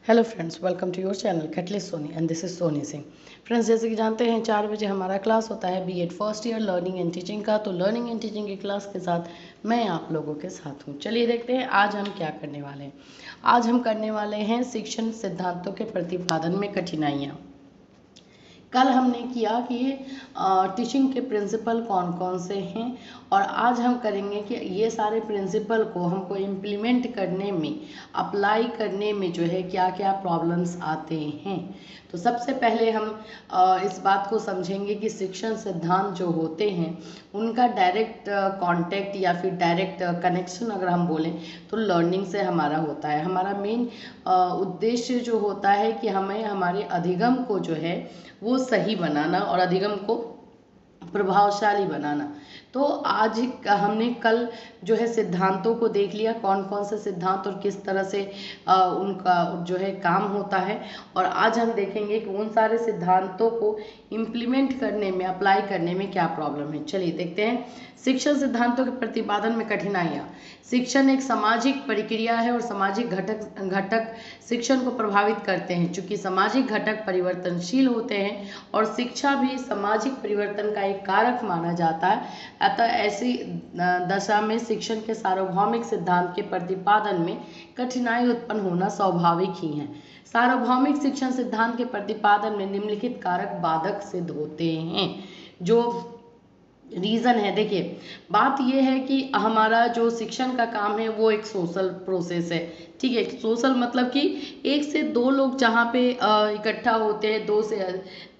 Hello friends, welcome to your channel catalyst Soni and this is Soni Singh. Friends, जैसे कि जानते हैं 4 बजे हमारा क्लास होता है BEd first year learning and teaching का। तो लर्निंग एंड टीचिंग की क्लास के साथ मैं आप लोगों के साथ हूँ। चलिए देखते हैं आज हम क्या करने वाले हैं। आज हम करने वाले हैं शिक्षण सिद्धांतों के प्रतिपादन में कठिनाइयाँ। कल हमने किया कि टीचिंग के प्रिंसिपल कौन कौन से हैं, और आज हम करेंगे कि ये सारे प्रिंसिपल को हमको इम्प्लीमेंट करने में, अप्लाई करने में जो है क्या क्या प्रॉब्लम्स आते हैं। तो सबसे पहले हम इस बात को समझेंगे कि शिक्षण सिद्धांत जो होते हैं उनका डायरेक्ट कांटेक्ट या फिर डायरेक्ट कनेक्शन अगर हम बोलें तो लर्निंग से हमारा होता है। हमारा मेन उद्देश्य जो होता है कि हमें हमारे अधिगम को जो है वो सही बनाना और अधिगम को प्रभावशाली बनाना। तो आज हमने कल जो है सिद्धांतों को देख लिया, कौन कौन से सिद्धांत और किस तरह से उनका जो है काम होता है। और आज हम देखेंगे कि उन सारे सिद्धांतों को इम्प्लीमेंट करने में, अप्लाई करने में क्या प्रॉब्लम है। चलिए देखते हैं। शिक्षण सिद्धांतों के प्रतिपादन में कठिनाइयाँ। शिक्षण एक सामाजिक प्रक्रिया है और सामाजिक घटक शिक्षण को प्रभावित करते हैं। चूंकि सामाजिक घटक परिवर्तनशील होते हैं और शिक्षा भी सामाजिक परिवर्तन का एक कारक माना जाता है, अतः ऐसी दशा में शिक्षण के सार्वभौमिक सिद्धांत के प्रतिपादन में कठिनाई उत्पन्न होना स्वाभाविक ही है। सार्वभौमिक शिक्षण सिद्धांत के प्रतिपादन में निम्नलिखित कारक बाधक सिद्ध होते हैं। जो रीज़न है, देखिए बात यह है कि हमारा जो शिक्षण का काम है वो एक सोशल प्रोसेस है। ठीक है, सोशल मतलब कि 1 से 2 लोग जहाँ पे इकट्ठा होते हैं, 2 से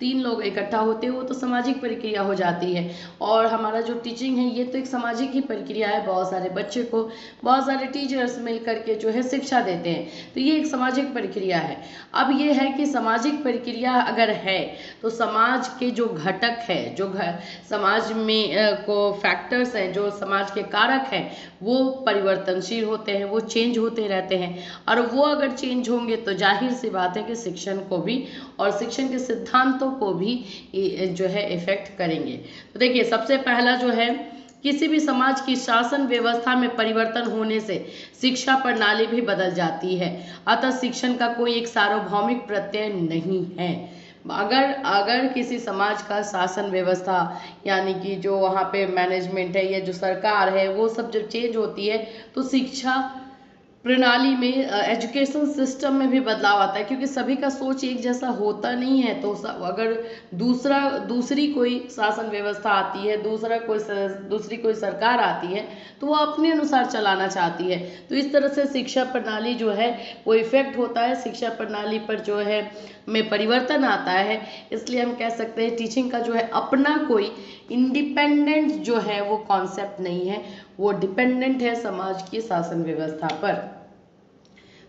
3 लोग इकट्ठा होते हैं, वो तो सामाजिक प्रक्रिया हो जाती है। और हमारा जो टीचिंग है ये तो एक सामाजिक ही प्रक्रिया है। बहुत सारे बच्चे को बहुत सारे टीचर्स मिल करके जो है शिक्षा देते हैं, तो ये एक सामाजिक प्रक्रिया है। अब ये है कि सामाजिक प्रक्रिया अगर है तो समाज के जो घटक है, जो समाज में को फैक्टर्स हैं, जो समाज के कारक हैं, वो परिवर्तनशील होते हैं, वो चेंज होते रहते हैं। और वो अगर चेंज होंगे तो जाहिर सी बात है कि शिक्षण को भी और शिक्षण के सिद्धांतों को भी जो है इफेक्ट करेंगे। तो देखिए सबसे पहला जो है, किसी भी समाज की शासन व्यवस्था में परिवर्तन होने से शिक्षा प्रणाली भी बदल जाती है। अतः शिक्षण का कोई एक सार्वभौमिक प्रत्यय नहीं है। अगर किसी समाज का शासन व्यवस्था यानी कि जो वहाँ पे मैनेजमेंट है या जो सरकार है वो सब जब चेंज होती है तो शिक्षा प्रणाली में, एजुकेशन सिस्टम में भी बदलाव आता है, क्योंकि सभी का सोच एक जैसा होता नहीं है। तो अगर दूसरी कोई शासन व्यवस्था आती है, दूसरी कोई सरकार आती है तो वो अपने अनुसार चलाना चाहती है। तो इस तरह से शिक्षा प्रणाली जो है वो इफेक्ट होता है, शिक्षा प्रणाली पर जो है में परिवर्तन आता है। इसलिए हम कह सकते हैं टीचिंग का जो है अपना कोई इंडिपेंडेंट जो है वो कॉन्सेप्ट नहीं है, वो डिपेंडेंट है समाज की शासन व्यवस्था पर।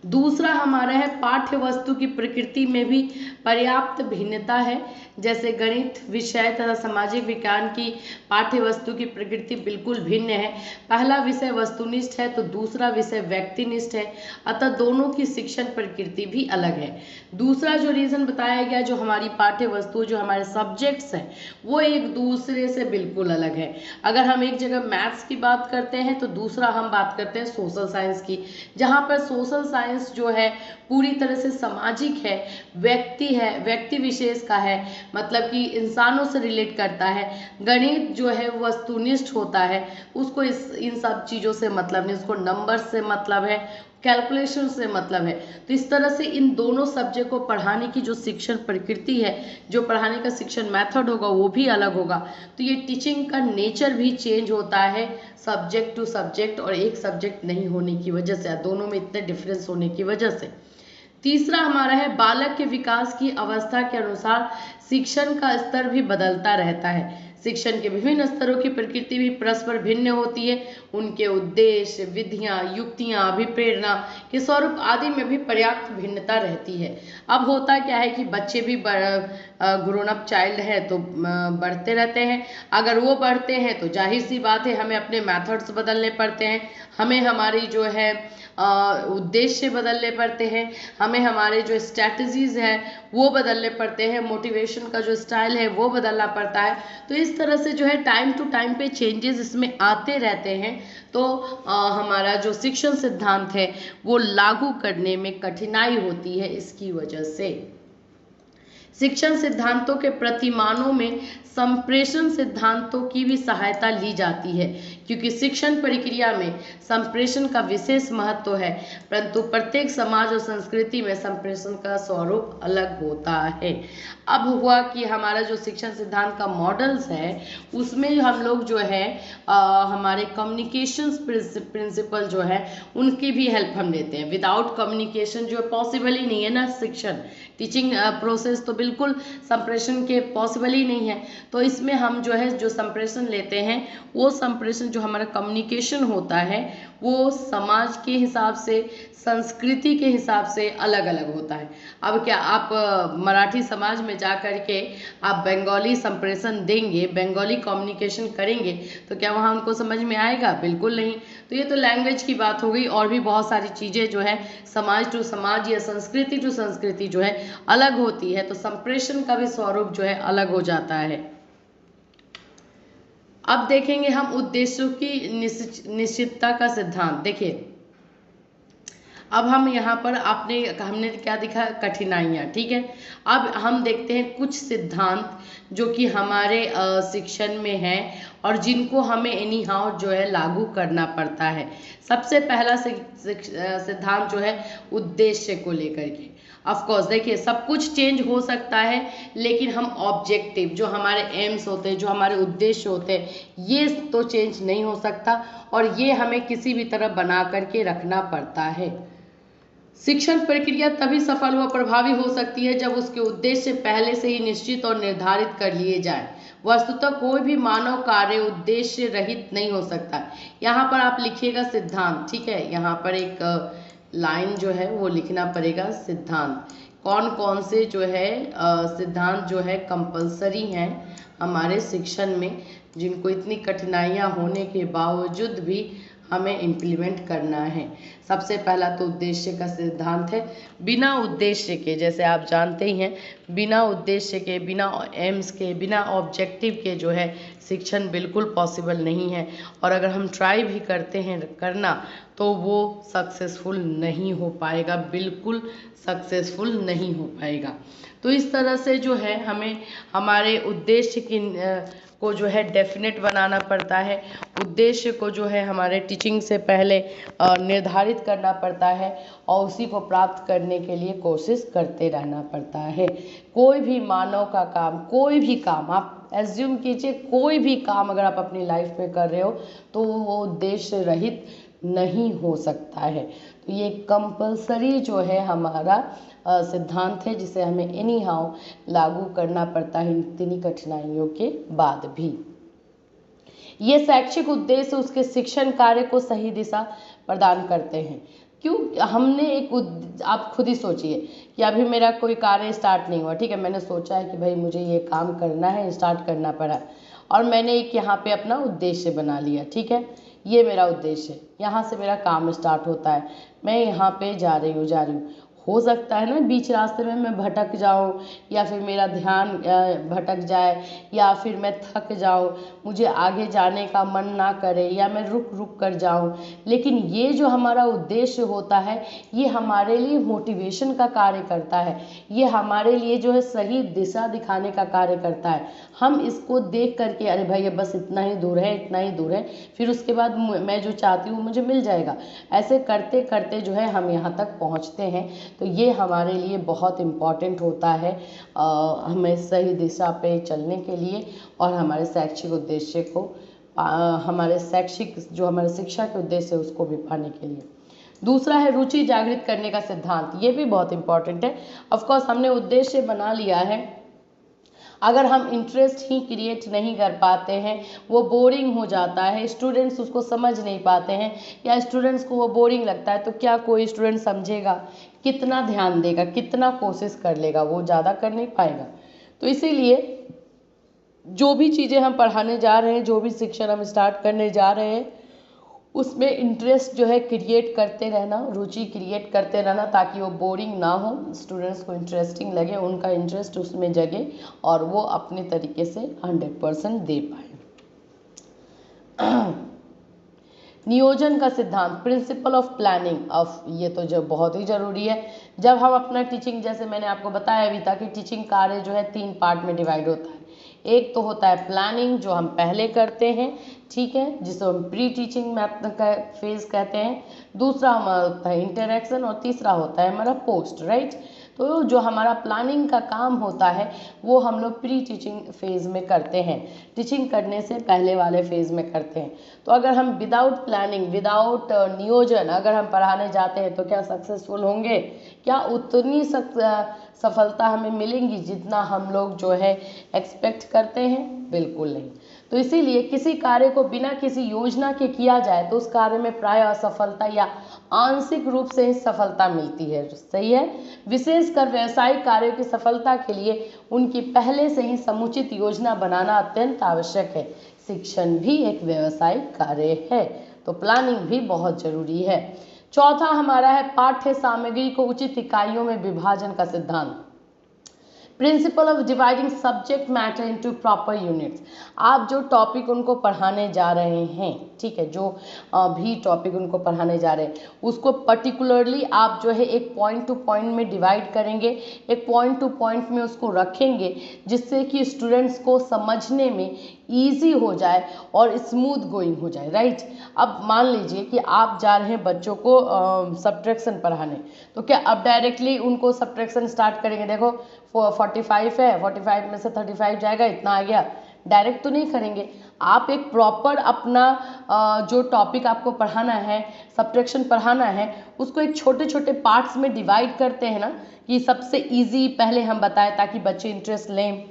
दूसरा हमारा है पाठ्य वस्तु की प्रकृति में भी पर्याप्त भिन्नता है। जैसे गणित विषय तथा सामाजिक विज्ञान की पाठ्य वस्तु की प्रकृति बिल्कुल भिन्न है। पहला विषय वस्तुनिष्ठ है तो दूसरा विषय व्यक्तिनिष्ठ है, अतः दोनों की शिक्षण प्रकृति भी अलग है। दूसरा जो रीज़न बताया गया, जो हमारी पाठ्य वस्तु, जो हमारे सब्जेक्ट्स हैं वो एक दूसरे से बिल्कुल अलग है। अगर हम एक जगह मैथ्स की बात करते हैं तो दूसरा हम बात करते हैं सोशल साइंस की, जहाँ पर सोशल साइंस जो है पूरी तरह से सामाजिक है, व्यक्ति विशेष का है, मतलब कि इंसानों से रिलेट करता है। गणित जो है वस्तुनिष्ठ होता है, उसको इन सब चीज़ों से मतलब नहीं, उसको नंबर से मतलब है, कैलकुलेशन से मतलब है। तो इस तरह से इन दोनों सब्जेक्ट को पढ़ाने की जो शिक्षण प्रकृति है, जो पढ़ाने का शिक्षण मेथड होगा वो भी अलग होगा। तो ये टीचिंग का नेचर भी चेंज होता है सब्जेक्ट टू सब्जेक्ट, और एक सब्जेक्ट नहीं होने की वजह से, दोनों में इतने डिफरेंस होने की वजह से। तीसरा हमारा है बालक के विकास की अवस्था के अनुसार शिक्षण का स्तर भी बदलता रहता है। शिक्षण के विभिन्न स्तरों की प्रकृति भी परस्पर भिन्न होती है। उनके उद्देश्य, विधियां, युक्तियां, अभिप्रेरणा के स्वरूप आदि में भी पर्याप्त भिन्नता रहती है। अब होता क्या है कि बच्चे भी ग्रोन अप चाइल्ड है तो बढ़ते रहते हैं। अगर वो बढ़ते हैं तो जाहिर सी बात है हमें अपने मेथड्स बदलने पड़ते हैं, हमें हमारी जो है उद्देश्य बदलने पड़ते हैं, हमें हमारे जो स्ट्रैटेजीज हैं वो बदलने पड़ते हैं, मोटिवेशन का जो स्टाइल है वो बदलना पड़ता है। तो इस तरह से जो है टाइम टू टाइम पे चेंजेस इसमें आते रहते हैं। तो हमारा जो शिक्षण सिद्धांत है वो लागू करने में कठिनाई होती है इसकी वजह से। शिक्षण सिद्धांतों के प्रतिमानों में संप्रेषण सिद्धांतों की भी सहायता ली जाती है, क्योंकि शिक्षण प्रक्रिया में संप्रेषण का विशेष महत्व है, परंतु प्रत्येक समाज और संस्कृति में संप्रेषण का स्वरूप अलग होता है। अब हुआ कि हमारा जो शिक्षण सिद्धांत का मॉडल्स है उसमें हम लोग जो है हमारे कम्युनिकेशन प्रिंसिपल जो है उनकी भी हेल्प हम लेते हैं। विदाउट कम्युनिकेशन जो पॉसिबल ही नहीं है ना, शिक्षण टीचिंग प्रोसेस तो बिल्कुल संप्रेषण के पॉसिबल ही नहीं है। तो इसमें हम जो है जो संप्रेषण लेते हैं वो संप्रेषण जो हमारा कम्युनिकेशन होता है वो समाज के हिसाब से, संस्कृति के हिसाब से अलग अलग होता है। अब क्या आप मराठी समाज में जा कर के आप बंगाली संप्रेषण देंगे, बंगाली कम्युनिकेशन करेंगे तो क्या वहाँ उनको समझ में आएगा? बिल्कुल नहीं। तो ये तो लैंग्वेज की बात हो गई, और भी बहुत सारी चीज़ें जो है समाज टू समाज या संस्कृति टू संस्कृति जो है अलग होती है, तो संप्रेषण का भी स्वरूप जो है अलग हो जाता है। अब देखेंगे हम उद्देश्यों की निश्चितता का सिद्धांत। देखिए अब हम यहाँ पर हमने क्या दिखा? कठिनाइयाँ, ठीक है। अब हम देखते हैं कुछ सिद्धांत जो कि हमारे शिक्षण में हैं और जिनको हमें एनी हाउ जो है लागू करना पड़ता है। सबसे पहला सिद्धांत जो है उद्देश्य को लेकर के। ऑफ कोर्स देखिए सब कुछ चेंज हो सकता है, लेकिन हम ऑब्जेक्टिव जो हमारे एम्स होते हैं, जो हमारे उद्देश्य होते हैं, ये तो चेंज नहीं हो सकता और ये हमें किसी भी तरह बना करके रखना पड़ता है। शिक्षण प्रक्रिया तभी सफल व प्रभावी हो सकती है जब उसके उद्देश्य पहले से ही निश्चित और निर्धारित कर लिए जाए। वस्तुतः कोई भी मानव कार्य उद्देश्य रहित नहीं हो सकता। यहाँ पर आप लिखिएगा सिद्धांत, ठीक है। यहाँ पर एक लाइन जो है वो लिखना पड़ेगा सिद्धांत। कौन कौन से जो है सिद्धांत जो है कंपलसरी हैं हमारे शिक्षण में, जिनको इतनी कठिनाइयाँ होने के बावजूद भी हमें इम्प्लीमेंट करना है। सबसे पहला तो उद्देश्य का सिद्धांत है। बिना उद्देश्य के, जैसे आप जानते ही हैं, बिना उद्देश्य के, बिना एम्स के, बिना ऑब्जेक्टिव के जो है शिक्षण बिल्कुल पॉसिबल नहीं है। और अगर हम ट्राई भी करते हैं करना तो वो सक्सेसफुल नहीं हो पाएगा, बिल्कुल सक्सेसफुल नहीं हो पाएगा। तो इस तरह से जो है हमें हमारे उद्देश्य की को जो है डेफिनेट बनाना पड़ता है। उद्देश्य को जो है हमारे टीचिंग से पहले निर्धारित करना पड़ता है और उसी को प्राप्त करने के लिए कोशिश करते रहना पड़ता है। कोई भी मानव का काम, कोई भी काम आप एज्यूम कीजिए, कोई भी काम अगर आप अपनी लाइफ में कर रहे हो तो वो उद्देश्य रहित नहीं हो सकता है। तो ये कंपलसरी जो है हमारा सिद्धांत है जिसे हमें एनी हाउ लागू करना पड़ता है इतनी कठिनाइयों के बाद भी। ये शैक्षिक उद्देश्य उसके शिक्षण कार्य को सही दिशा प्रदान करते हैं। क्यों? हमने आप खुद ही सोचिए कि अभी मेरा कोई कार्य स्टार्ट नहीं हुआ, ठीक है। मैंने सोचा है कि भाई मुझे ये काम करना है, स्टार्ट करना पड़ा और मैंने एक यहाँ पे अपना उद्देश्य बना लिया, ठीक है। ये मेरा उद्देश्य है, यहाँ से मेरा काम स्टार्ट होता है, मैं यहाँ पे जा रही हूँ। हो सकता है ना बीच रास्ते में मैं भटक जाऊँ या फिर मेरा ध्यान भटक जाए या फिर मैं थक जाऊँ, मुझे आगे जाने का मन ना करे या मैं रुक कर जाऊँ। लेकिन ये जो हमारा उद्देश्य होता है ये हमारे लिए मोटिवेशन का कार्य करता है, ये हमारे लिए जो है सही दिशा दिखाने का कार्य करता है। हम इसको देख करके अरे भाई बस इतना ही दूर है, इतना ही दूर है, फिर उसके बाद मैं जो चाहती हूँ मुझे मिल जाएगा। ऐसे करते करते जो है हम यहाँ तक पहुँचते हैं। तो ये हमारे लिए बहुत इम्पॉर्टेंट होता है हमें सही दिशा पे चलने के लिए और हमारे शैक्षिक उद्देश्य को हमारे शिक्षा के उद्देश्य उसको भी पाने के लिए। दूसरा है रुचि जागृत करने का सिद्धांत। ये भी बहुत इम्पॉर्टेंट है। ऑफ कोर्स हमने उद्देश्य बना लिया है, अगर हम इंटरेस्ट ही क्रिएट नहीं कर पाते हैं वो बोरिंग हो जाता है, स्टूडेंट्स उसको समझ नहीं पाते हैं या स्टूडेंट्स को वो बोरिंग लगता है, तो क्या कोई स्टूडेंट समझेगा? कितना ध्यान देगा, कितना कोशिश कर लेगा? वो ज़्यादा कर नहीं पाएगा। तो इसीलिए जो भी चीज़ें हम पढ़ाने जा रहे हैं, जो भी शिक्षण हम स्टार्ट करने जा रहे हैं, उसमें इंटरेस्ट जो है क्रिएट करते रहना, रुचि क्रिएट करते रहना, ताकि वो बोरिंग ना हो, स्टूडेंट्स को इंटरेस्टिंग लगे, उनका इंटरेस्ट उसमें जगे और वो अपने तरीके से 100% दे पाए। नियोजन का सिद्धांत, प्रिंसिपल ऑफ प्लानिंग। अब ये तो जब बहुत ही ज़रूरी है जब हम अपना टीचिंग, जैसे मैंने आपको बताया अभी तक कि टीचिंग कार्य जो है 3 पार्ट में डिवाइड होता है। एक तो होता है प्लानिंग, जो हम पहले करते हैं, ठीक है, जिसे हम प्री टीचिंग फेज कहते हैं। दूसरा हमारा होता है इंटरेक्शन और तीसरा होता है हमारा पोस्ट, राइट। तो जो हमारा प्लानिंग का काम होता है वो हम लोग प्री टीचिंग फेज़ में करते हैं, टीचिंग करने से पहले वाले फेज़ में करते हैं। तो अगर हम विदाउट प्लानिंग, विदाउट नियोजन अगर हम पढ़ाने जाते हैं तो क्या सक्सेसफुल होंगे? क्या उतनी सफलता हमें मिलेंगी जितना हम लोग जो है एक्सपेक्ट करते हैं? बिल्कुल नहीं। तो इसीलिए किसी कार्य को बिना किसी योजना के किया जाए तो उस कार्य में प्रायः असफलता या आंशिक रूप से ही सफलता मिलती है, सही है। विशेषकर व्यावसायिक कार्यों की सफलता के लिए उनकी पहले से ही समुचित योजना बनाना अत्यंत आवश्यक है। शिक्षण भी एक व्यावसायिक कार्य है, तो प्लानिंग भी बहुत जरूरी है। चौथा हमारा है पाठ्य सामग्री को उचित इकाइयों में विभाजन का सिद्धांत, principle of dividing subject matter into proper units. आप जो टॉपिक उनको पढ़ाने जा रहे हैं, ठीक है, जो भी टॉपिक उनको पढ़ाने जा रहे हैं उसको पर्टिकुलरली आप जो है एक पॉइंट टू पॉइंट में डिवाइड करेंगे, एक पॉइंट टू पॉइंट में उसको रखेंगे, जिससे कि स्टूडेंट्स को समझने में ईजी हो जाए और स्मूथ गोइंग हो जाए, राइट। अब मान लीजिए कि आप जा रहे हैं बच्चों को सब्ट्रैक्शन पढ़ाने, तो क्या अब डायरेक्टली उनको सब्ट्रैक्शन स्टार्ट करेंगे? देखो 45 है, 45 में से 35 जाएगा, इतना आ गया, डायरेक्ट तो नहीं करेंगे। आप एक प्रॉपर अपना जो टॉपिक आपको पढ़ाना है, सब्ट्रैक्शन पढ़ाना है, उसको एक छोटे छोटे पार्ट्स में डिवाइड करते हैं ना, कि सबसे इजी पहले हम बताएं ताकि बच्चे इंटरेस्ट लें,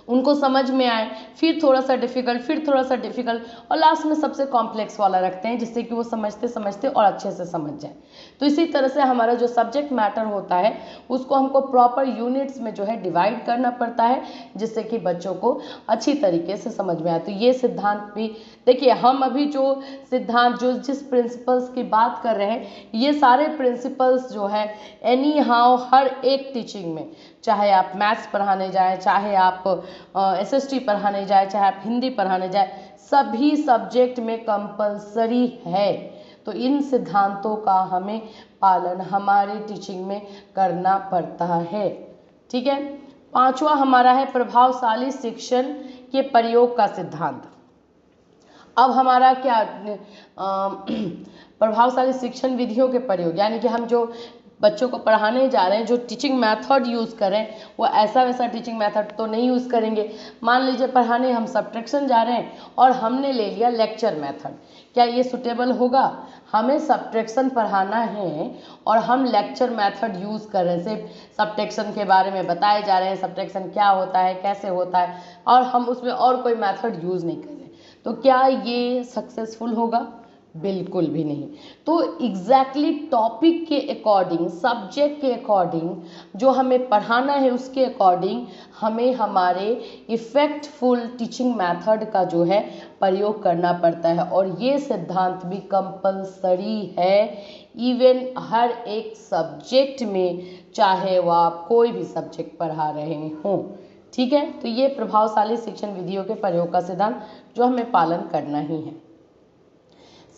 उनको समझ में आए, फिर थोड़ा सा डिफिकल्ट, फिर थोड़ा सा डिफिकल्ट, और लास्ट में सबसे कॉम्प्लेक्स वाला रखते हैं, जिससे कि वो समझते समझते और अच्छे से समझ जाए। तो इसी तरह से हमारा जो सब्जेक्ट मैटर होता है उसको हमको प्रॉपर यूनिट्स में जो है डिवाइड करना पड़ता है, जिससे कि बच्चों को अच्छी तरीके से समझ में आए। तो ये सिद्धांत भी देखिए, हम अभी जो सिद्धांत, जो जिस प्रिंसिपल्स की बात कर रहे हैं, ये सारे प्रिंसिपल्स जो है एनी हाउ हर एक टीचिंग में, चाहे आप मैथ्स पढ़ाने जाएं, चाहे आप SST पढ़ाने जाए, चाहे आप हिंदी पढ़ाने जाए, सभी सब्जेक्ट में कंपलसरी है। तो इन सिद्धांतों का हमें पालन हमारी टीचिंग में करना पड़ता है, ठीक है। पांचवा हमारा है प्रभावशाली शिक्षण के प्रयोग का सिद्धांत। अब हमारा क्या प्रभावशाली शिक्षण विधियों के प्रयोग, यानी कि हम जो बच्चों को पढ़ाने जा रहे हैं, जो टीचिंग मेथड यूज़ करें, वो ऐसा वैसा टीचिंग मेथड तो नहीं यूज़ करेंगे। मान लीजिए पढ़ाने हम सब्ट्रैक्शन जा रहे हैं और हमने ले लिया लेक्चर मेथड, क्या ये सुटेबल होगा? हमें सब्ट्रैक्शन पढ़ाना है और हम लेक्चर मेथड यूज़ कर रहे हैं, सिर्फ सब्ट्रैक्शन के बारे में बताए जा रहे हैं, सब्ट्रैक्शन क्या होता है, कैसे होता है, और हम उसमें और कोई मेथड यूज़ नहीं कर रहे, तो क्या ये सक्सेसफुल होगा? बिल्कुल भी नहीं। तो एग्जैक्टली टॉपिक के अकॉर्डिंग, सब्जेक्ट के अकॉर्डिंग जो हमें पढ़ाना है उसके अकॉर्डिंग हमें हमारे इफ़ेक्टफुल टीचिंग मेथड का जो है प्रयोग करना पड़ता है, और ये सिद्धांत भी कंपलसरी है इवन हर एक सब्जेक्ट में, चाहे वो आप कोई भी सब्जेक्ट पढ़ा रहे हों, ठीक है। तो ये प्रभावशाली शिक्षण विधियों के प्रयोग का सिद्धांत जो हमें पालन करना ही है।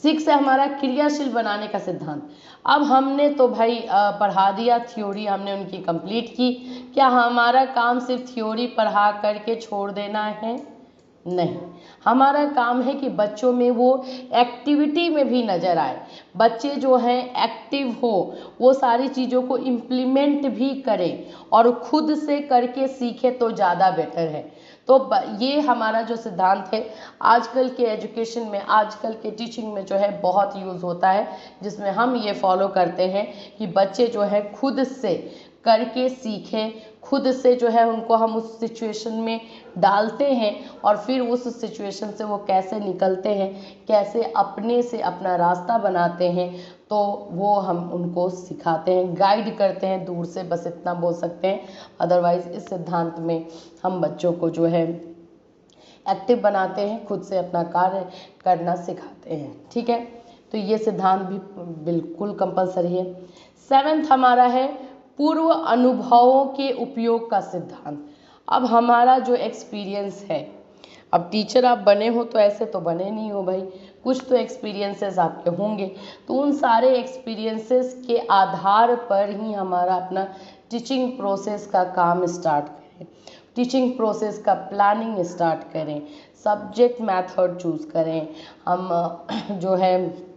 6 है हमारा क्रियाशील बनाने का सिद्धांत। अब हमने तो भाई पढ़ा दिया, थ्योरी हमने उनकी कंप्लीट की, क्या हमारा काम सिर्फ थ्योरी पढ़ा करके छोड़ देना है? नहीं, हमारा काम है कि बच्चों में वो एक्टिविटी में भी नज़र आए, बच्चे जो हैं एक्टिव हो, वो सारी चीज़ों को इम्प्लीमेंट भी करें और खुद से करके सीखे तो ज़्यादा बेटर है। तो ये हमारा जो सिद्धांत है आजकल के एजुकेशन में, आजकल के टीचिंग में जो है बहुत यूज़ होता है, जिसमें हम ये फॉलो करते हैं कि बच्चे जो है खुद से करके सीखें, खुद से जो है उनको हम उस सिचुएशन में डालते हैं और फिर उस सिचुएशन से वो कैसे निकलते हैं, कैसे अपने से अपना रास्ता बनाते हैं, तो वो हम उनको सिखाते हैं, गाइड करते हैं दूर से, बस इतना बोल सकते हैं। अदरवाइज़ इस सिद्धांत में हम बच्चों को जो है एक्टिव बनाते हैं, खुद से अपना कार्य करना सिखाते हैं। ठीक है, तो ये सिद्धांत भी बिल्कुल कंपलसरी है। 7th हमारा है पूर्व अनुभवों के उपयोग का सिद्धांत। अब हमारा जो एक्सपीरियंस है, अब टीचर आप बने हो तो ऐसे तो बने नहीं हो भाई, कुछ तो एक्सपीरियंसेस आपके होंगे, तो उन सारे एक्सपीरियंसेस के आधार पर ही हमारा अपना टीचिंग प्रोसेस का काम स्टार्ट करें, टीचिंग प्रोसेस का प्लानिंग स्टार्ट करें, सब्जेक्ट मेथड चूज़ करें, हम जो है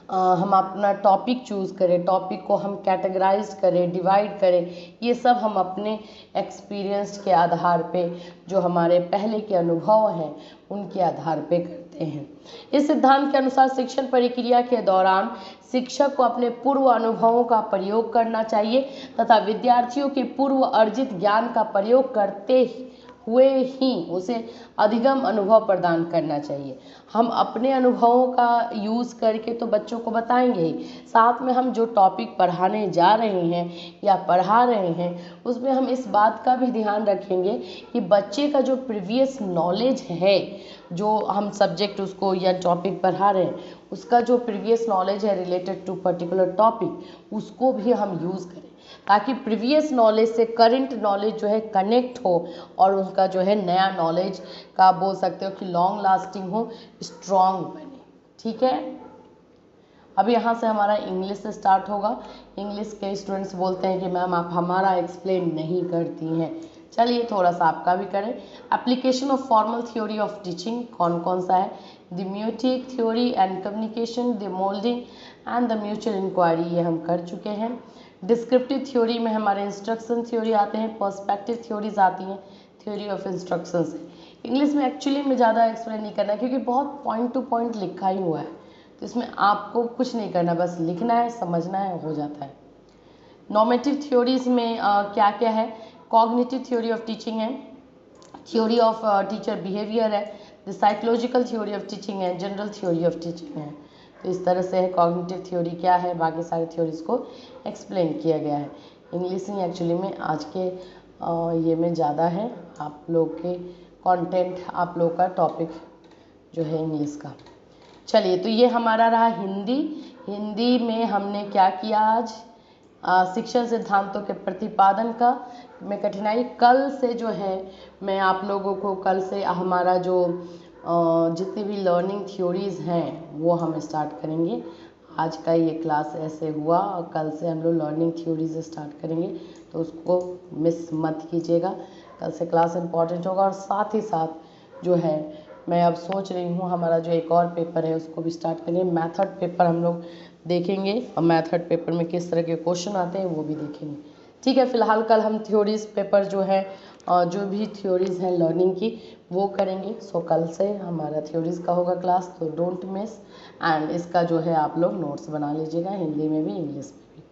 हम अपना टॉपिक चूज़ करें, टॉपिक को हम कैटेगराइज करें, डिवाइड करें, ये सब हम अपने एक्सपीरियंस के आधार पे, जो हमारे पहले के अनुभव हैं उनके आधार पे करते हैं। इस सिद्धांत के अनुसार शिक्षण प्रक्रिया के दौरान शिक्षक को अपने पूर्व अनुभवों का प्रयोग करना चाहिए तथा विद्यार्थियों के पूर्व अर्जित ज्ञान का प्रयोग करते हुए ही उसे अधिगम अनुभव प्रदान करना चाहिए। हम अपने अनुभवों का यूज़ करके तो बच्चों को बताएंगे ही, साथ में हम जो टॉपिक पढ़ाने जा रहे हैं या पढ़ा रहे हैं उसमें हम इस बात का भी ध्यान रखेंगे कि बच्चे का जो प्रीवियस नॉलेज है, जो हम सब्जेक्ट उसको या टॉपिक पढ़ा रहे हैं उसका जो प्रीवियस नॉलेज है रिलेटेड टू पर्टिकुलर टॉपिक, उसको भी हम यूज़ करें ताकि प्रीवियस नॉलेज से करंट नॉलेज जो है कनेक्ट हो और उनका जो है नया नॉलेज का आप बोल सकते हो कि लॉन्ग लास्टिंग हो, स्ट्रॉन्ग बने। ठीक है, अब यहाँ से हमारा इंग्लिश से स्टार्ट होगा। इंग्लिश के स्टूडेंट्स बोलते हैं कि मैम आप हमारा एक्सप्लेन नहीं करती हैं, चलिए थोड़ा सा आपका भी करें। Application of formal theory of teaching कौन कौन सा है? The maieutic theory and communication, the moulding and the mutual inquiry, ये हम कर चुके हैं। डिस्क्रिप्टिव थ्योरी में हमारे इंस्ट्रक्शन थ्योरी आते हैं, पर्सपेक्टिव थ्योरीज आती हैं, थ्योरी ऑफ इंस्ट्रक्शंस। इंग्लिश में एक्चुअली में ज़्यादा एक्सप्लेन नहीं करना क्योंकि बहुत पॉइंट टू पॉइंट लिखा ही हुआ है, तो इसमें आपको कुछ नहीं करना, बस लिखना है, समझना है, हो जाता है। नॉर्मेटिव थ्योरीज में क्या क्या है? कॉग्निटिव थ्योरी ऑफ टीचिंग है, थ्योरी ऑफ टीचर बिहेवियर है, the psychological theory of teaching है, जनरल थ्योरी ऑफ टीचिंग है। तो इस तरह से है कॉग्निटिव थ्योरी क्या है, बाकी सारी थ्योरीज को एक्सप्लेन किया गया है। इंग्लिश ही एक्चुअली में आज के ये में ज़्यादा है, आप लोग के कंटेंट, आप लोग का टॉपिक जो है इंग्लिश का। चलिए, तो ये हमारा रहा हिंदी। हिंदी में हमने क्या किया आज? शिक्षण सिद्धांतों के प्रतिपादन का में कठिनाई। कल से जो है मैं आप लोगों को, कल से हमारा जो जितनी भी लर्निंग थ्योरीज हैं वो हम स्टार्ट करेंगे। आज का ये क्लास ऐसे हुआ और कल से हम लोग लर्निंग थ्योरीज स्टार्ट करेंगे, तो उसको मिस मत कीजिएगा। कल से क्लास इम्पॉर्टेंट होगा और साथ ही साथ जो है मैं अब सोच रही हूँ हमारा जो एक और पेपर है उसको भी स्टार्ट करेंगे। मैथड पेपर हम लोग देखेंगे और मैथड पेपर में किस तरह के क्वेश्चन आते हैं वो भी देखेंगे। ठीक है, फिलहाल कल हम थ्योरीज पेपर जो है जो भी थ्योरीज हैं लर्निंग की वो करेंगे। सो कल से हमारा थ्योरीज का होगा क्लास, तो डोंट मिस। एंड इसका जो है आप लोग नोट्स बना लीजिएगा, हिंदी में भी इंग्लिश में भी।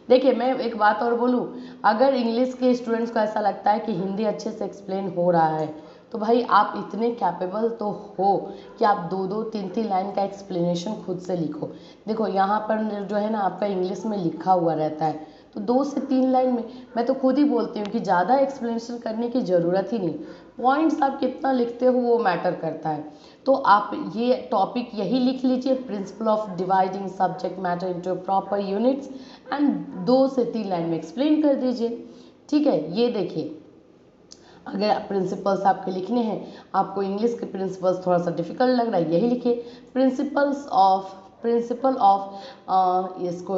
देखिए, मैं एक बात और बोलूँ, अगर इंग्लिश के स्टूडेंट्स को ऐसा लगता है कि हिंदी अच्छे से एक्सप्लेन हो रहा है तो भाई आप इतने कैपेबल तो हो कि आप 2-2, 3-3 लाइन का एक्सप्लेनेशन खुद से लिखो। देखो यहाँ पर जो है ना आपका इंग्लिश में लिखा हुआ रहता है, तो 2 से 3 लाइन में मैं तो खुद ही बोलती हूँ कि ज़्यादा एक्सप्लेनेशन करने की ज़रूरत ही नहीं, पॉइंट्स आप कितना लिखते हो वो मैटर करता है। तो आप ये टॉपिक यही लिख लीजिए, principle of dividing subject matter into proper units, and 2 से 3 लाइन में एक्सप्लेन कर दीजिए। ठीक है, ये देखिए, अगर प्रिंसिपल्स आपके लिखने हैं, आपको इंग्लिश के प्रिंसिपल्स थोड़ा सा डिफिकल्ट लग रहा है, यही लिखिए, प्रिंसिपल ऑफ इसको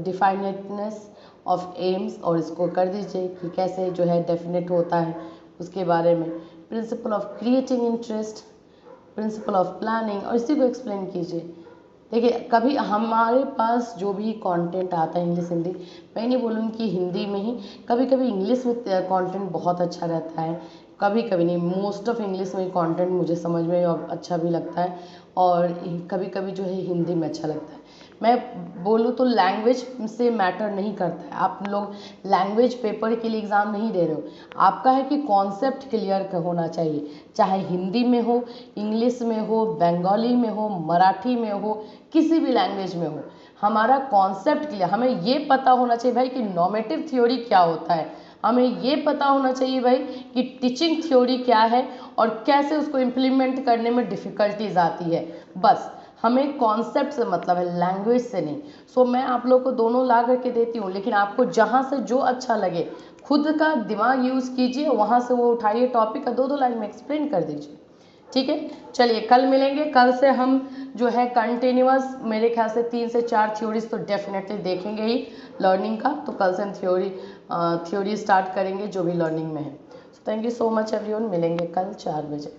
डिफाइनेटनेस ऑफ एम्स, और इसको कर दीजिए कि कैसे जो है डेफिनेट होता है उसके बारे में, principle of creating interest, principle of planning, और इसी को एक्सप्लेन कीजिए। देखिए, कभी हमारे पास जो भी कंटेंट आता है इंग्लिश हिंदी, मैं नहीं बोलूँगी कि हिंदी में ही, कभी कभी इंग्लिश में कंटेंट बहुत अच्छा रहता है, कभी कभी नहीं, मोस्ट ऑफ इंग्लिश में कंटेंट मुझे समझ में अच्छा भी लगता है और कभी कभी जो है हिंदी में अच्छा लगता है। मैं बोलूँ तो लैंग्वेज से मैटर नहीं करता है, आप लोग लैंग्वेज पेपर के लिए एग्ज़ाम नहीं दे रहे हो, आपका है कि कॉन्सेप्ट क्लियर होना चाहिए, चाहे हिंदी में हो, इंग्लिश में हो, बंगाली में हो, मराठी में हो, किसी भी लैंग्वेज में हो, हमारा कॉन्सेप्ट क्लियर, हमें ये पता होना चाहिए भाई कि नॉर्मेटिव थ्योरी क्या होता है, हमें ये पता होना चाहिए भाई कि टीचिंग थ्योरी क्या है और कैसे उसको इम्प्लीमेंट करने में डिफ़िकल्टीज आती है। बस हमें कॉन्सेप्ट से मतलब है, लैंग्वेज से नहीं। सो मैं आप लोग को दोनों ला करके देती हूँ, लेकिन आपको जहाँ से जो अच्छा लगे खुद का दिमाग यूज़ कीजिए, वहाँ से वो उठाइए टॉपिक का 2-2 लाइन में एक्सप्लेन कर दीजिए। ठीक है, चलिए कल मिलेंगे। कल से हम जो है कंटिन्यूअस मेरे ख्याल से 3 से 4 थ्योरीज तो डेफिनेटली देखेंगे ही लर्निंग का। तो कल से हम थ्योरी स्टार्ट करेंगे जो भी लर्निंग में है। Thank you so much everyone, मिलेंगे कल 4 बजे।